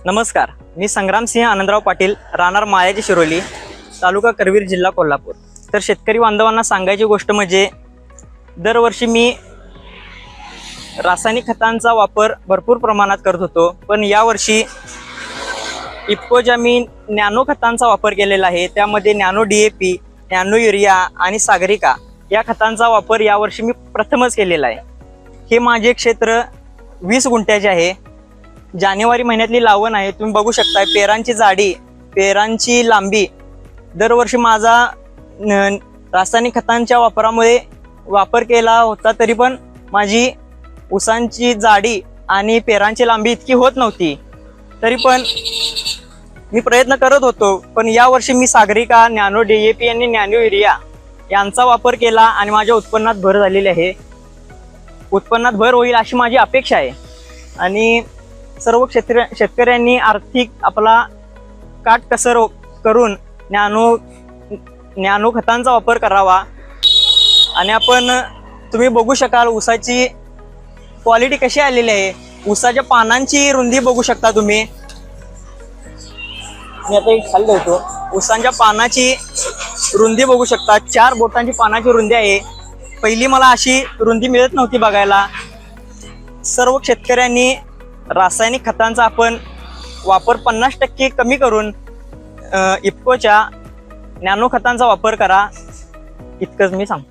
नमस्कार, मी संग्रामसिंह आनंदराव पाटील, राहणार मायाजी शिरोली, तालुका करवीर, जिल्हा कोल्हापूर। तर शेतकरी बांधवांना सांगायची गोष्ट म्हणजे दरवर्षी मी रासायनिक खतांचा वापर भरपूर प्रमाणात करत होतो, पण यावर्षी इफ्कोच्या मी नॅनो खतांचा वापर केलेला आहे। त्यामध्ये नॅनो DAP, नॅनो युरिया आणि सागरिका या खतांचा वापर यावर्षी मी प्रथमच केलेला आहे। हे माझे क्षेत्र 20 गुंठ्याचे आहे। जानेवारी महिन्यातली लावण आहे। तुम्ही बघू शकता पेरांची जाडी, पेरांची लांबी दरवर्षी माझा रासायनिक खतांच्या वापरामुळे वापर केला होता, तरी पण माझी ऊसांची जाडी आणि पेरांची लांबी इतकी होत नव्हती। तरी पण मी प्रयत्न करत होतो, पण यावर्षी मी सागरिका, नॅनो DAP आणि नॅनो युरिया यांचा वापर केला आणि माझ्या उत्पन्नात भर झालेली आहे। उत्पन्नात भर होईल अशी माझी अपेक्षा आहे आणि सर्व शेतकऱ्यांनी आर्थिक आपला काटकसर करून नॅनो खतांचा वापर करावा। आणि तुम्ही बघू शकाल ऊसाची क्वालिटी कशी आलेली आहे। ऊसाच्या पानांची रुंदी बघू शकता तुम्ही। मी आता एक खाली देतो। ऊसांच्या पानाची रुंदी बघू शकता, 4 बोटांची पानाची रुंदी आहे। पहिली मला अशी रुंदी मिळत नव्हती बघायला। सर्व शेतकऱ्यांनी रासायनिक खतांचा आपण वापर 50% कमी करून इफ्कोच्या नॅनो खतांचा वापर करा, इतकंच मी सांगतो।